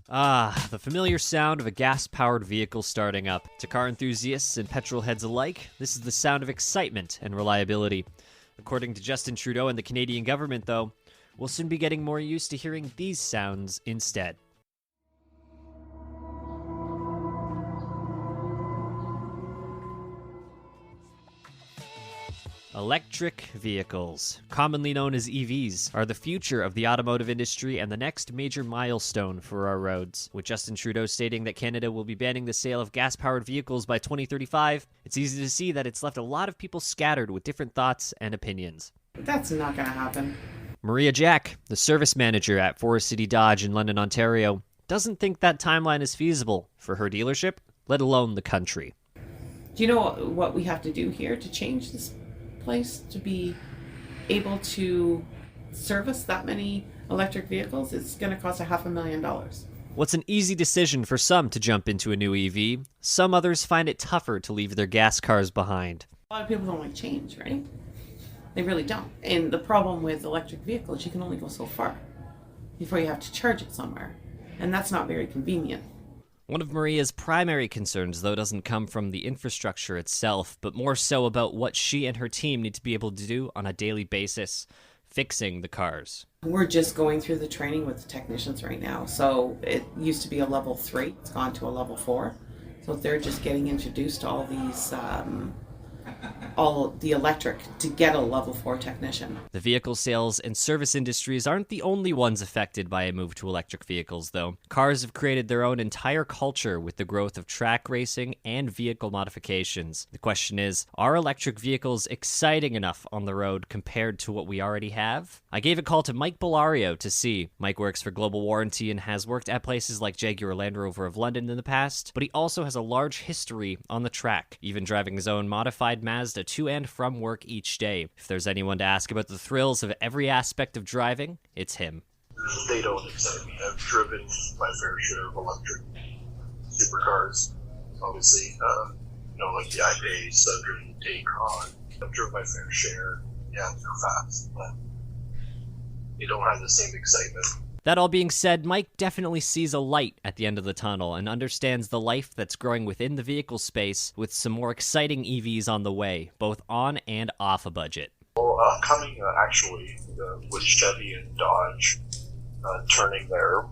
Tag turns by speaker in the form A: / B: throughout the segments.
A: Ah, the familiar sound of a gas-powered vehicle starting up. To car enthusiasts and petrol heads alike, this is the sound of excitement and reliability. According to Justin Trudeau and the Canadian government, though, we'll soon be getting more used to hearing these sounds instead. Electric vehicles, commonly known as EVs, are the future of the automotive industry and the next major milestone for our roads. With Justin Trudeau stating that Canada will be banning the sale of gas-powered vehicles by 2035, it's easy to see that it's left a lot of people scattered with different thoughts and opinions.
B: That's not going to happen.
A: Maria Jack, the service manager at Forest City Dodge in London, Ontario, doesn't think that timeline is feasible for her dealership, let alone the country.
B: Do you know what we have to do here to change this place to be able to service that many electric vehicles? It's going to cost $500,000.
A: What's an easy decision for some to jump into a new EV, some others find it tougher to leave their gas cars behind.
B: A lot of people don't like change, right? They really don't. And the problem with electric vehicles, you can only go so far before you have to charge it somewhere. And that's not very convenient.
A: One of Maria's primary concerns, though, doesn't come from the infrastructure itself, but more so about what she and her team need to be able to do on a daily basis, fixing the cars.
B: We're just going through the training with the technicians right now. So it used to be a level 3. It's gone to a level 4. So they're just getting introduced to all these, all the electric to get a level 4 technician.
A: The vehicle sales and service industries aren't the only ones affected by a move to electric vehicles, though. Cars have created their own entire culture with the growth of track racing and vehicle modifications. The question is, are electric vehicles exciting enough on the road compared to what we already have? I gave a call to Mike Bellario to see. Mike works for Global Warranty and has worked at places like Jaguar Land Rover of London in the past, but he also has a large history on the track, even driving his own modified Mazda to and from work each day. If there's anyone to ask about the thrills of every aspect of driving, it's him.
C: They don't excite me. I've driven my fair share of electric supercars. Obviously, like the I-Pace, I've driven Taycan. I've driven my fair share. Yeah, they're fast, but they don't have the same excitement.
A: That all being said, Mike definitely sees a light at the end of the tunnel and understands the life that's growing within the vehicle space with some more exciting EVs on the way, both on and off a budget.
C: Well, coming actually with Chevy and Dodge turning their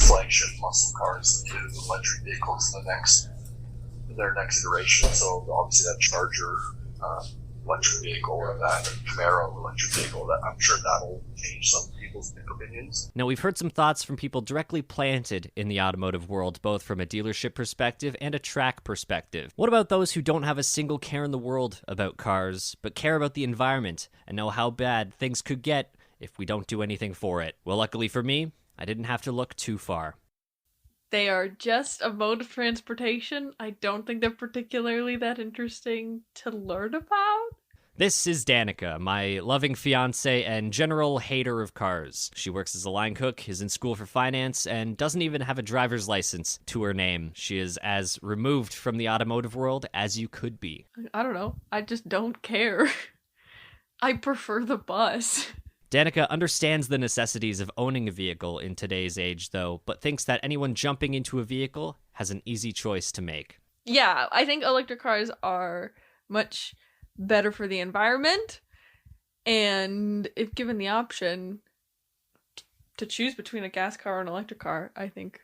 C: flagship muscle cars into electric vehicles in their next iteration. So obviously that Charger electric vehicle or that Camaro electric vehicle, that I'm sure that'll change some people's opinions.
A: Now, we've heard some thoughts from people directly planted in the automotive world, both from a dealership perspective and a track perspective. What about those who don't have a single care in the world about cars, but care about the environment and know how bad things could get if we don't do anything for it? Well, luckily for me, I didn't have to look too far.
D: They are just a mode of transportation. I don't think they're particularly that interesting to learn about.
A: This is Danica, my loving fiance and general hater of cars. She works as a line cook, is in school for finance, and doesn't even have a driver's license to her name. She is as removed from the automotive world as you could be.
D: I don't know. I just don't care. I prefer the bus.
A: Danica understands the necessities of owning a vehicle in today's age, though, but thinks that anyone jumping into a vehicle has an easy choice to make.
D: Yeah, I think electric cars are much better for the environment, and if given the option to choose between a gas car and an electric car, I think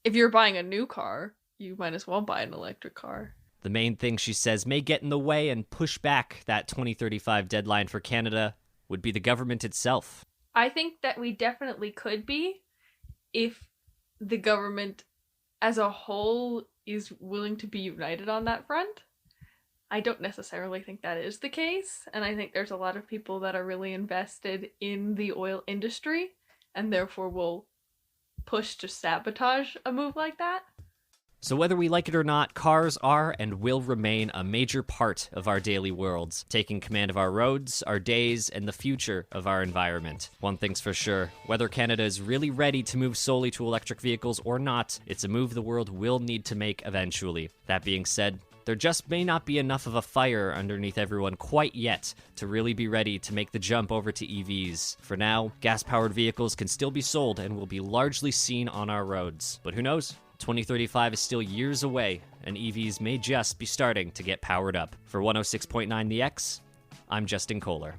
D: if you're buying a new car, you might as well buy an electric car.
A: The main thing, she says, may get in the way and push back that 2035 deadline for Canada would be the government itself.
D: I think that we definitely could be if the government as a whole is willing to be united on that front. I don't necessarily think that is the case, and I think there's a lot of people that are really invested in the oil industry and therefore will push to sabotage a move like that.
A: So whether we like it or not, cars are and will remain a major part of our daily worlds, taking command of our roads, our days, and the future of our environment. One thing's for sure, whether Canada is really ready to move solely to electric vehicles or not, it's a move the world will need to make eventually. That being said, There just may not be enough of a fire underneath everyone quite yet to really be ready to make the jump over to EVs. For now, gas-powered vehicles can still be sold and will be largely seen on our roads. But who knows? 2035 is still years away, and EVs may just be starting to get powered up. For 106.9 The X, I'm Justin Koehler.